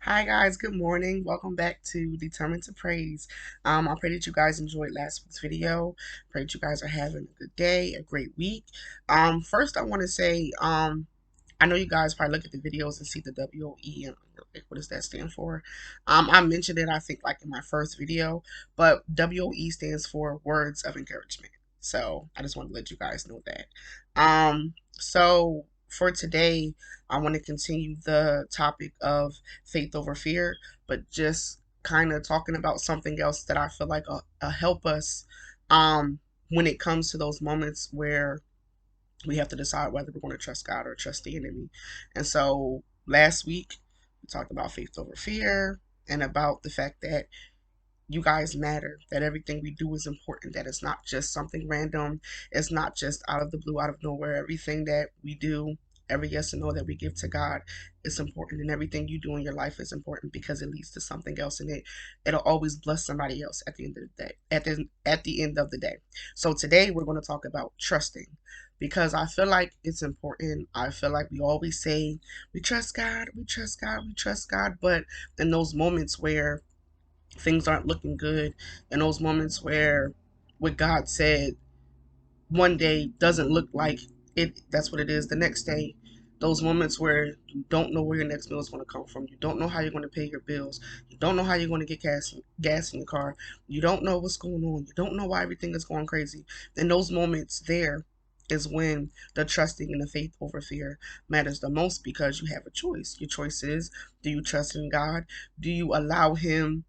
Hi guys, good morning. Welcome back to Determined to Praise. I pray that you guys enjoyed last week's video. Pray that you guys are having a good day, a great week. First I want to say, I know you guys probably look at the videos and see the W.O.E and like, what does that stand for? I mentioned it I think like in my first video, but W.O.E stands for Words of Encouragement. So I just want to let you guys know that. So for today, I want to continue the topic of faith over fear, but just kind of talking about something else that I feel like will help us when it comes to those moments where we have to decide whether we're going to trust God or trust the enemy. And so last week, we talked about faith over fear and about the fact that you guys matter, that everything we do is important, that it's not just something random, it's not just out of the blue, out of nowhere. Everything that we do, every yes and no that we give to God is important, and everything you do in your life is important because it leads to something else, and it'll always bless somebody else at the end of the day. At the end of the day. So today we're going to talk about trusting because I feel like it's important. I feel like we always say we trust God, we trust God, we trust God, but in those moments where things aren't looking good, in those moments where what God said one day doesn't look like that's what it is the next day, those moments where you don't know where your next meal is going to come from, you don't know how you're going to pay your bills, you don't know how you're going to get gas in your car, you don't know what's going on, you don't know why everything is going crazy. In those moments there is when the trusting and the faith over fear matters the most, because you have a choice. Your choice is, do you trust in God? Do you allow him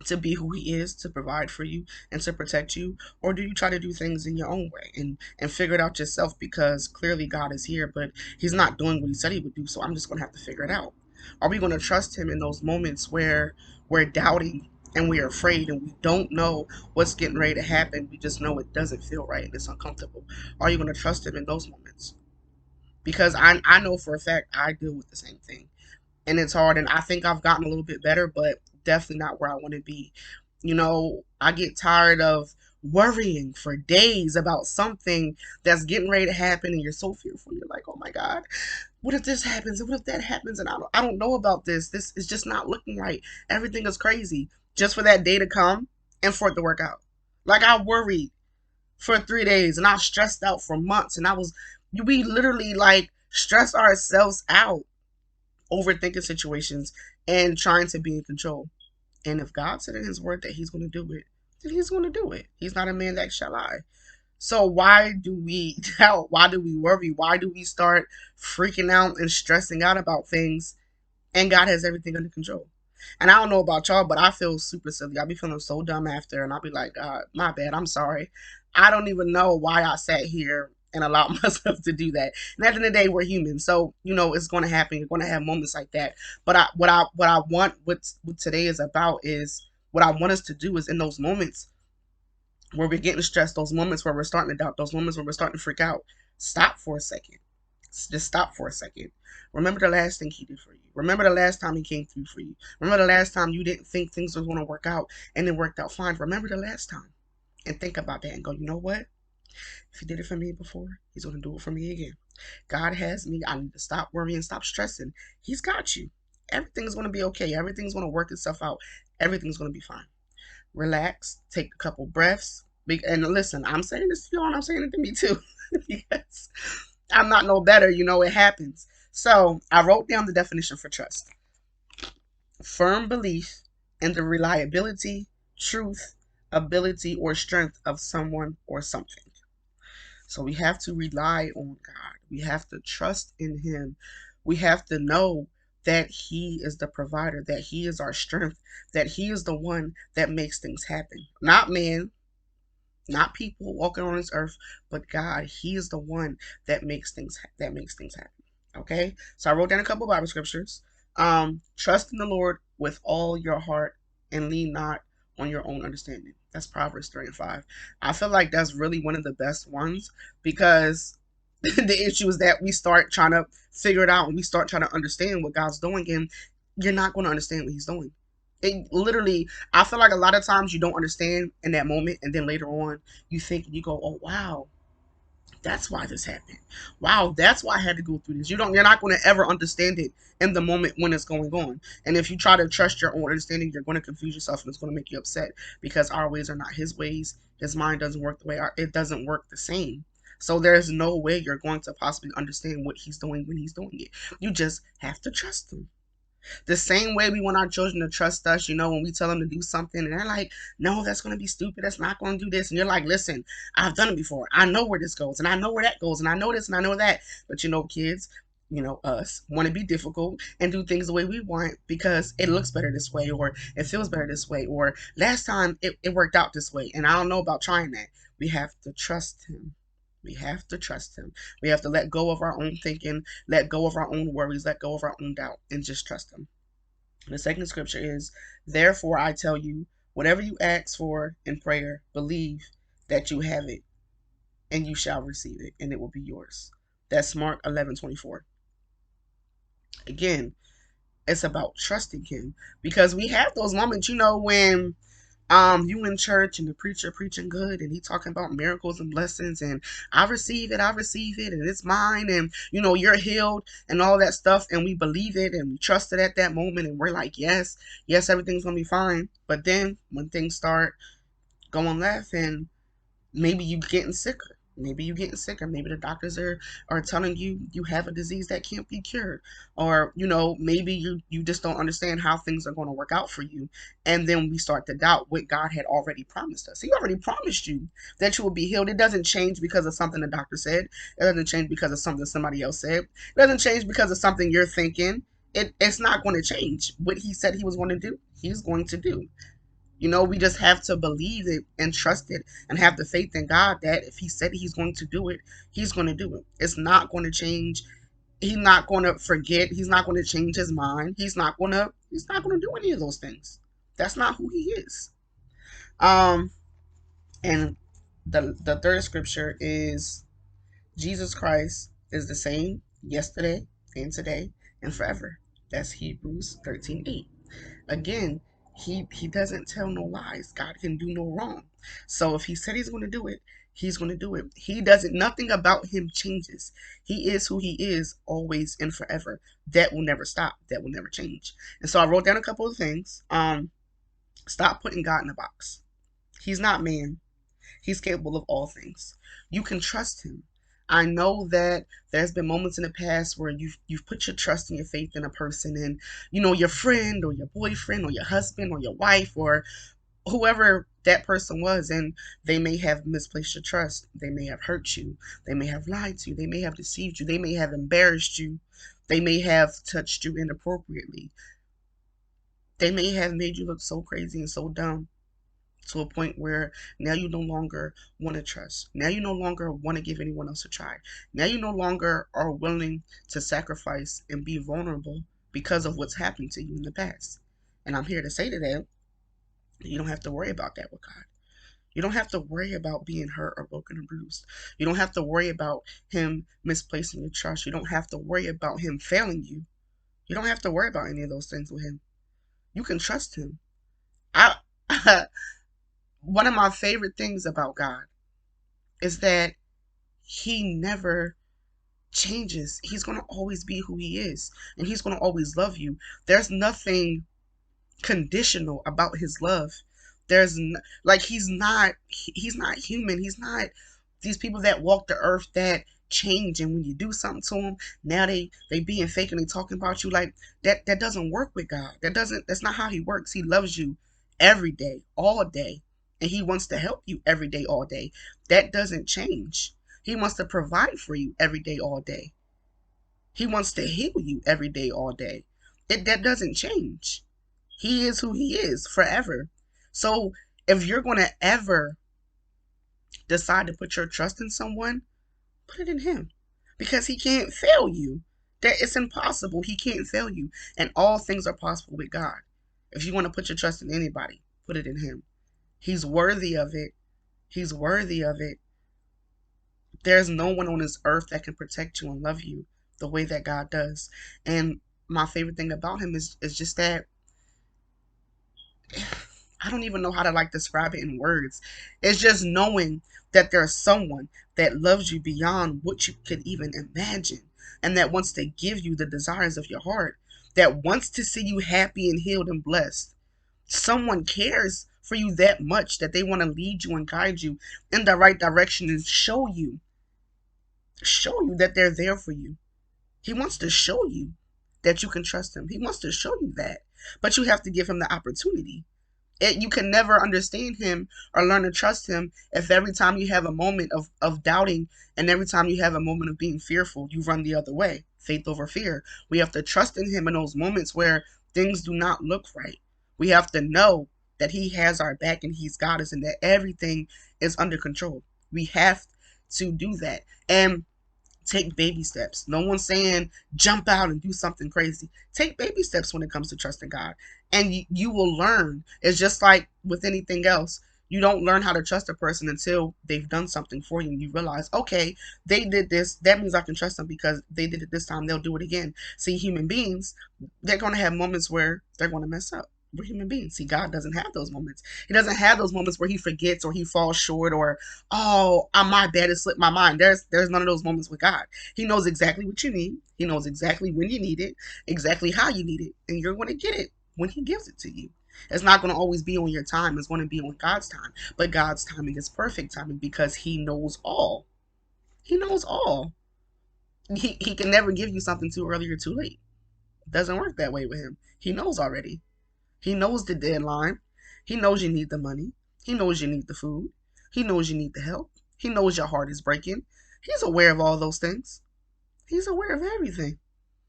to be who he is, to provide for you and to protect you? Or do you try to do things in your own way and figure it out yourself, because clearly God is here, but he's not doing what he said he would do, so I'm just going to have to figure it out? Are we going to trust him in those moments where we're doubting and we're afraid and we don't know what's getting ready to happen? We just know it doesn't feel right and it's uncomfortable. Are you going to trust him in those moments? Because I know for a fact I deal with the same thing, and it's hard, and I think I've gotten a little bit better, but definitely not where I want to be. I get tired of worrying for days about something that's getting ready to happen, and you're so fearful. You're like, oh my God, what if this happens? And what if that happens? And I don't know about this. This is just not looking right. Everything is crazy. Just for that day to come and for it to work out. Like, I worried for 3 days and I was stressed out for months, and we literally like stress ourselves out overthinking situations and trying to be in control. And if God said in his word that he's going to do it, then he's going to do it. He's not a man that shall lie. So why do we doubt? Why do we worry? Why do we start freaking out and stressing out about things, and God has everything under control? And I don't know about y'all, but I feel super silly. I'll be feeling so dumb after, and I'll be like, God, my bad. I'm sorry. I don't even know why I sat here and allowed myself to do that. And at the end of the day, we're human, so it's going to happen. You're going to have moments like that. But what today is about is, what I want us to do is, in those moments where we're getting stressed, those moments where we're starting to doubt, those moments where we're starting to freak out, stop for a second. Just stop for a second. Remember the last thing he did for you. Remember the last time he came through for you. Remember the last time you didn't think things were going to work out and it worked out fine. Remember the last time and think about that and go, you know what? If he did it for me before, he's going to do it for me again. God has me. I need to stop worrying, stop stressing. He's got you. Everything's going to be okay. Everything's going to work itself out. Everything's going to be fine. Relax, take a couple breaths. And listen, I'm saying this to you and I'm saying it to me too. Yes. I'm not no better, it happens. So I wrote down the definition for trust: firm belief in the reliability, truth, ability, or strength of someone or something. So we have to rely on God. We have to trust in him. We have to know that he is the provider, that he is our strength, that he is the one that makes things happen. Not man, not people walking on this earth, but God. He is the one that makes things happen. Okay? So I wrote down a couple Bible scriptures. Trust in the Lord with all your heart and lean not on your own understanding. That's Proverbs 3 and 5. I feel like that's really one of the best ones, because the issue is that we start trying to figure it out and we start trying to understand what God's doing, and you're not going to understand what he's doing. It literally, I feel like a lot of times you don't understand in that moment, and then later on you think and you go, oh wow, That's why this happened. Wow, that's why I had to go through this. You're not going to ever understand it in the moment when it's going on. And if you try to trust your own understanding, you're going to confuse yourself and it's going to make you upset because our ways are not his ways. His mind doesn't work the way it doesn't work the same. So there's no way you're going to possibly understand what he's doing when he's doing it. You just have to trust him. The same way we want our children to trust us, when we tell them to do something and they're like, no, that's going to be stupid. That's not going to do this. And you're like, listen, I've done it before. I know where this goes and I know where that goes and I know this and I know that. But kids, us want to be difficult and do things the way we want because it looks better this way or it feels better this way or last time it worked out this way. And I don't know about trying that. We have to trust him. We have to trust him. We have to let go of our own thinking, let go of our own worries, let go of our own doubt, and just trust him. The second scripture is, therefore I tell you, whatever you ask for in prayer, believe that you have it, and you shall receive it, and it will be yours. That's Mark 11:24. Again, it's about trusting him because we have those moments, when you in church and the preacher preaching good and he talking about miracles and blessings and I receive it and it's mine and you're healed and all that stuff and we believe it and we trust it at that moment and we're like, yes, everything's gonna be fine. But then when things start going left and maybe you getting sicker. Maybe the doctors are telling you have a disease that can't be cured. Or, maybe you just don't understand how things are going to work out for you. And then we start to doubt what God had already promised us. He already promised you that you will be healed. It doesn't change because of something the doctor said. It doesn't change because of something somebody else said. It doesn't change because of something you're thinking. It's not going to change. What he said he was going to do, he's going to do. We just have to believe it and trust it and have the faith in God that if he said he's going to do it, he's going to do it. It's not going to change. He's not going to forget. He's not going to change his mind. He's not going to do any of those things. That's not who he is. Um and the third scripture is Jesus Christ is the same yesterday and today and forever. That's Hebrews 13:8. Again, he doesn't tell no lies. God can do no wrong. So if he said he's going to do it, he's going to do it. He doesn't, nothing about him changes. He is who he is always and forever. That will never stop. That will never change. And so I wrote down a couple of things. Stop putting God in a box. He's not man. He's capable of all things. You can trust him. I know that there's been moments in the past where you've put your trust and your faith in a person and your friend or your boyfriend or your husband or your wife or whoever that person was, and they may have misplaced your trust. They may have hurt you. They may have lied to you. They may have deceived you. They may have embarrassed you. They may have touched you inappropriately. They may have made you look so crazy and so dumb to a point where now you no longer want to trust. Now you no longer want to give anyone else a try. Now you no longer are willing to sacrifice and be vulnerable because of what's happened to you in the past. And I'm here to say today, you don't have to worry about that with God. You don't have to worry about being hurt or broken or bruised. You don't have to worry about him misplacing your trust. You don't have to worry about him failing you. You don't have to worry about any of those things with him. You can trust him. I One of my favorite things about God is that he never changes. He's going to always be who he is, and he's going to always love you. There's nothing conditional about his love. Like he's not human. He's not these people that walk the earth that change, and when you do something to them, now they being fake and they talking about you like that. That doesn't work with God. That's not how he works. He loves you every day, all day, and he wants to help you every day, all day. That doesn't change. He wants to provide for you every day, all day. He wants to heal you every day, all day. That doesn't change. He is who he is forever. So if you're going to ever decide to put your trust in someone, put it in him because he can't fail you. That it's impossible. He can't fail you. And all things are possible with God. If you want to put your trust in anybody, put it in him. He's worthy of it. He's worthy of it. There's no one on this earth that can protect you and love you the way that God does. And my favorite thing about him is just that I don't even know how to like describe it in words. It's just knowing that there's someone that loves you beyond what you could even imagine, and that wants to give you the desires of your heart, that wants to see you happy and healed and blessed. Someone cares for you that much that they want to lead you and guide you in the right direction and show you that they're there for you. He wants to show you that you can trust him. He wants to show you that. But you have to give him the opportunity. You can never understand him or learn to trust him if every time you have a moment of doubting and every time you have a moment of being fearful, you run the other way. Faith over fear. We have to trust in him in those moments where things do not look right. We have to know that he has our back and he's got us and that everything is under control. We have to do that. And take baby steps. No one's saying jump out and do something crazy. Take baby steps when it comes to trusting God. And you will learn. It's just like with anything else. You don't learn how to trust a person until they've done something for you and you realize, okay, they did this. That means I can trust them because they did it this time. They'll do it again. See, human beings, they're going to have moments where they're going to mess up. We're human beings. See, God doesn't have those moments. He doesn't have those moments where he forgets or he falls short or, oh, my bad, it slipped my mind. There's none of those moments with God. He knows exactly what you need. He knows exactly when you need it, exactly how you need it, and you're going to get it when he gives it to you. It's not going to always be on your time. It's going to be on God's time. But God's timing is perfect timing because he knows all. He knows all. He can never give you something too early or too late. It doesn't work that way with him. He knows already. He knows the deadline. He knows you need the money. He knows you need the food. He knows you need the help. He knows your heart is breaking. He's aware of all those things. He's aware of everything.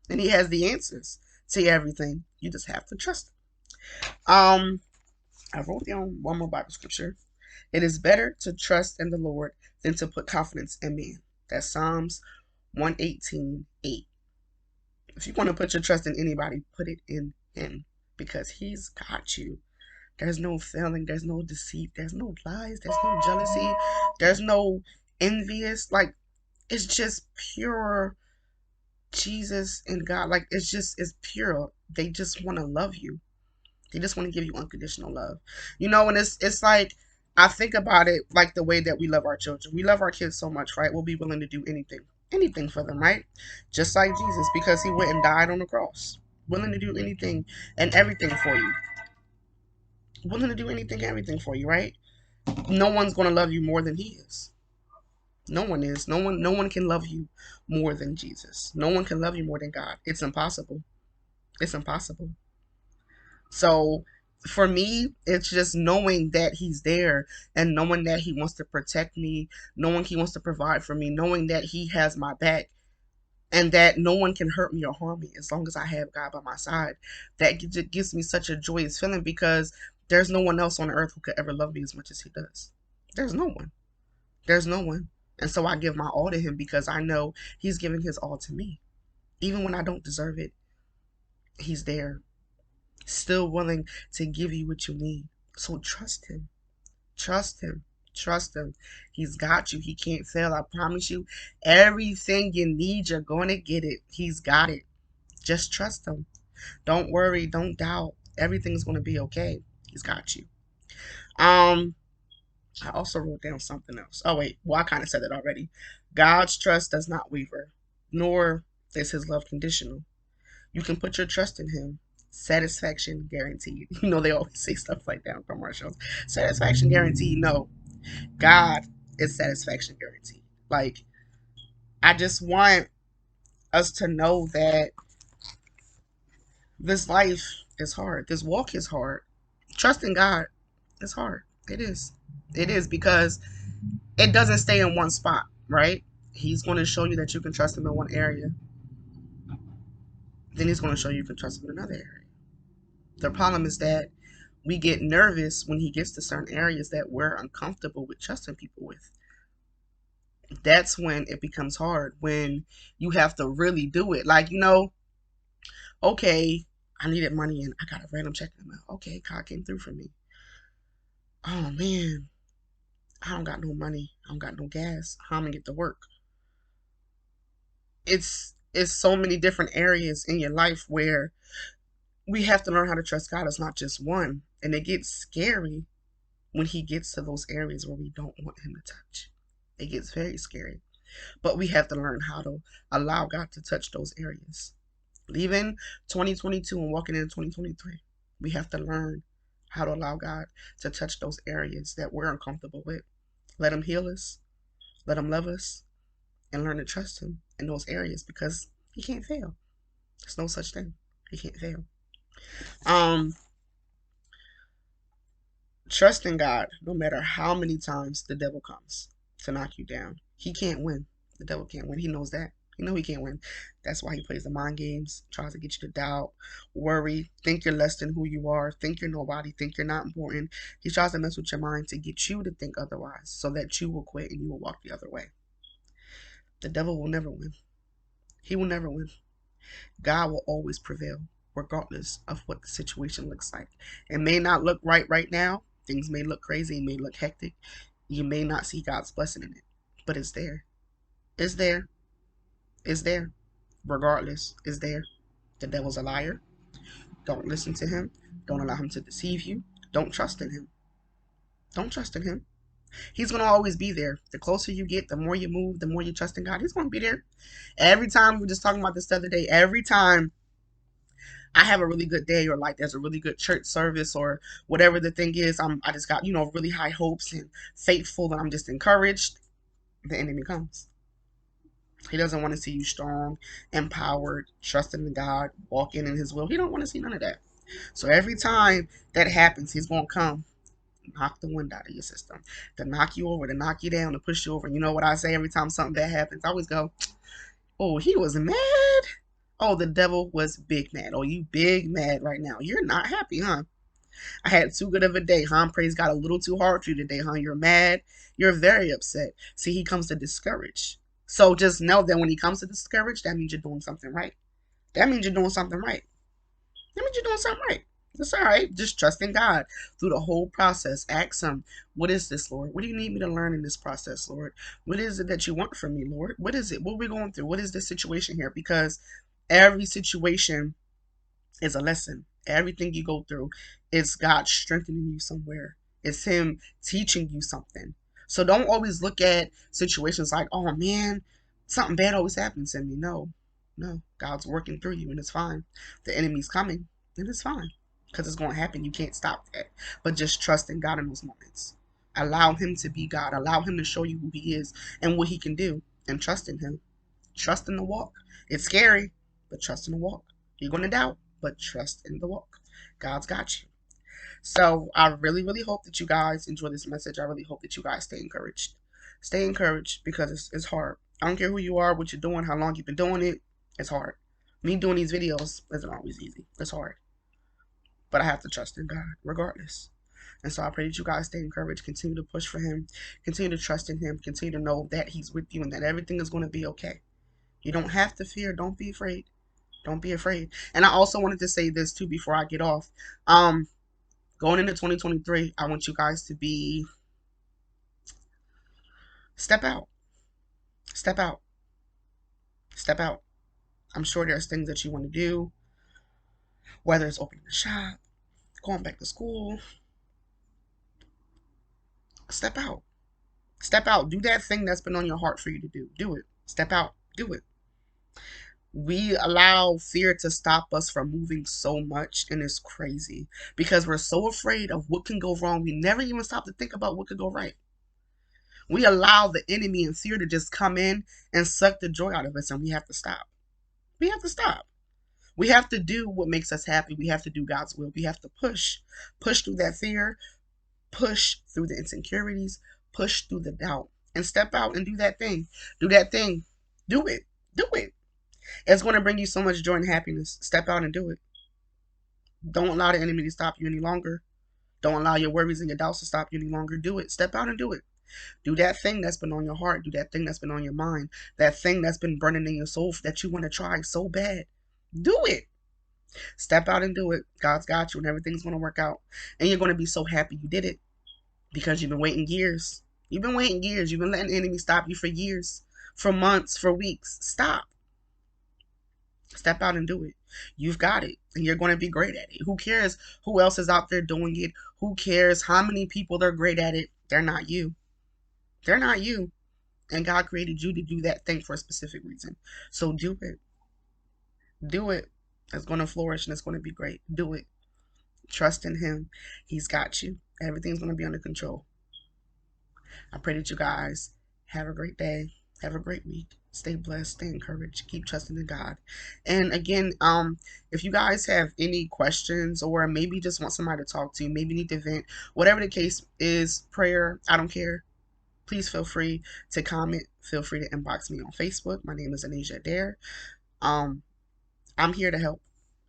And he has the answers to everything. You just have to trust him. I wrote down one more Bible scripture. It is better to trust in the Lord than to put confidence in man. That's Psalms 118:8. If you want to put your trust in anybody, put it in him because he's got you. There's no failing. There's no deceit. There's no lies. There's no jealousy. There's no envious. Like, it's just pure Jesus and God. Like, it's pure. They just want to love you. They just want to give you unconditional love. And it's like, I think about it like the way that we love our children. We love our kids so much, right? We'll be willing to do anything for them, right? Just like Jesus, because he went and died on the cross. Willing to do anything and everything for you. Willing to do anything, everything for you, right? No one's going to love you more than he is. No one is. No one can love you more than Jesus. No one can love you more than God. It's impossible. It's impossible. So for me, it's just knowing that he's there and knowing that he wants to protect me, knowing he wants to provide for me, knowing that he has my back and that no one can hurt me or harm me as long as I have God by my side. That gives me such a joyous feeling because there's no one else on earth who could ever love me as much as he does. There's no one. There's no one. And so I give my all to him because I know he's giving his all to me. Even when I don't deserve it, he's there, still willing to give you what you need. So trust him. Trust him. Trust him. He's got you. He can't fail. I promise you. Everything you need, you're going to get it. He's got it. Just trust him. Don't worry. Don't doubt. Everything's going to be okay. He's got you. Um, I also wrote down something else. Oh, wait. Well, I kind of said it already. God's trust does not waver, nor is his love conditional. You can put your trust in him. Satisfaction guaranteed. They always say stuff like that on commercials. Satisfaction guaranteed. No, God is satisfaction guaranteed. Like, I just want us to know that this life is hard. This walk is hard. Trusting God is hard. It is. It is because it doesn't stay in one spot, right? He's going to show you that you can trust him in one area. Then he's going to show you can trust him in another area. The problem is that we get nervous when he gets to certain areas that we're uncomfortable with trusting people with. That's when it becomes hard, when you have to really do it. Like, okay, I needed money and I got a random check in the mail. Okay, God came through for me. Oh man, I don't got no money. I don't got no gas. How am I gonna get to work? It's so many different areas in your life where We have to learn how to trust God. It's not just one. And it gets scary when he gets to those areas where we don't want him to touch. It gets very scary. But we have to learn how to allow God to touch those areas. Leaving 2022 and walking into 2023, we have to learn how to allow God to touch those areas that we're uncomfortable with. Let him heal us, let him love us, and learn to trust him in those areas because he can't fail. There's no such thing. He can't fail. Um, Trust in God, no matter how many times the devil comes to knock you down. He can't win. The devil can't win. He knows that. He knows he can't win. That's why he plays the mind games, tries to get you to doubt, worry, think you're less than who you are, think you're nobody, think you're not important. He tries to mess with your mind to get you to think otherwise so that you will quit and you will walk the other way. The devil will never win. He will never win. God will always prevail, regardless of what the situation looks like. It may not look right now. Things may look crazy, it may look hectic. You may not see God's blessing in it, but it's there. It's there. It's there. Regardless, it's there. The devil's a liar. Don't listen to him. Don't allow him to deceive you. Don't trust in him. Don't trust in him. He's going to always be there. The closer you get, the more you move, the more you trust in God. He's going to be there. Every time, we were just talking about this the other day, every time I have a really good day or like there's a really good church service or whatever the thing is, I just got, really high hopes and faithful and I'm just encouraged, the enemy comes. He doesn't want to see you strong, empowered, trusting in God, walking in his will. He don't want to see none of that. So every time that happens, he's going to come, knock the wind out of your system, to knock you over, to knock you down, to push you over. And you know what I say every time something bad happens? I always go, oh, he was mad. Oh, the devil was big mad. Oh, you big mad right now. You're not happy, huh? I had too good of a day, huh? Praise God, a little too hard for you today, huh? You're mad. You're very upset. See, he comes to discourage. So just know that when he comes to discourage, that means you're doing something right. That means you're doing something right. That means you're doing something right. It's all right. Just trust in God through the whole process. Ask him, what is this, Lord? What do you need me to learn in this process, Lord? What is it that you want from me, Lord? What is it? What are we going through? What is this situation here? Because every situation is a lesson. Everything you go through, it's God strengthening you somewhere. It's him teaching you something. So don't always look at situations like, oh man, something bad always happens to me. No, no. God's working through you and it's fine. The enemy's coming and it's fine. Because it's going to happen. You can't stop that. But just trust in God in those moments. Allow him to be God. Allow him to show you who he is and what he can do. And trust in him. Trust in the walk. It's scary, but trust in the walk. You're going to doubt, but trust in the walk. God's got you. So I really, really hope that you guys enjoy this message. I really hope that you guys stay encouraged. Stay encouraged because it's hard. I don't care who you are, what you're doing, how long you've been doing it. It's hard. Me doing these videos isn't always easy. It's hard. But I have to trust in God regardless. And so I pray that you guys stay encouraged, continue to push for him, continue to trust in him, continue to know that he's with you and that everything is going to be okay. You don't have to fear. Don't be afraid. Don't be afraid. And I also wanted to say this too before I get off. Going into 2023, I want you guys to be step out. Step out. Step out. I'm sure there's things that you want to do, whether it's opening a shop, going back to school. Step out. Step out. Do that thing that's been on your heart for you to do. Do it. Step out. Do it. We allow fear to stop us from moving so much, and it's crazy because we're so afraid of what can go wrong. We never even stop to think about what could go right. We allow the enemy and fear to just come in and suck the joy out of us, and we have to stop. We have to stop. We have to do what makes us happy. We have to do God's will. We have to push through that fear, push through the insecurities, push through the doubt, and step out and do that thing. Do that thing. Do it. Do it. It's going to bring you so much joy and happiness. Step out and do it. Don't allow the enemy to stop you any longer. Don't allow your worries and your doubts to stop you any longer. Do it. Step out and do it. Do that thing that's been on your heart. Do that thing that's been on your mind. That thing that's been burning in your soul that you want to try so bad. Do it. Step out and do it. God's got you and everything's going to work out. And you're going to be so happy you did it because you've been waiting years. You've been waiting years. You've been letting the enemy stop you for years, for months, for weeks. Stop. Step out and do it. You've got it, and you're going to be great at it. Who cares who else is out there doing it? Who cares how many people are great at it? They're not you. They're not you. And God created you to do that thing for a specific reason. So do it. Do it. It's going to flourish and it's going to be great. Do it. Trust in Him. He's got you. Everything's going to be under control. I pray that you guys have a great day. Have a great week. Stay blessed. Stay encouraged. Keep trusting in God. And again, if you guys have any questions or maybe just want somebody to talk to, maybe need to vent, whatever the case is, prayer, I don't care. Please feel free to comment. Feel free to inbox me on Facebook. My name is Anisha Adair. Um, I'm here to help,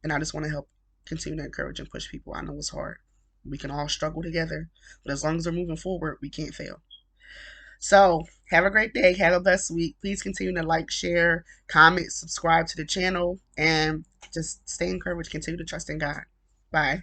and I just want to help continue to encourage and push people. I know it's hard. We can all struggle together, but as long as we're moving forward, we can't fail. So, have a great day. Have a blessed week. Please continue to like, share, comment, subscribe to the channel, and just stay encouraged. Continue to trust in God. Bye.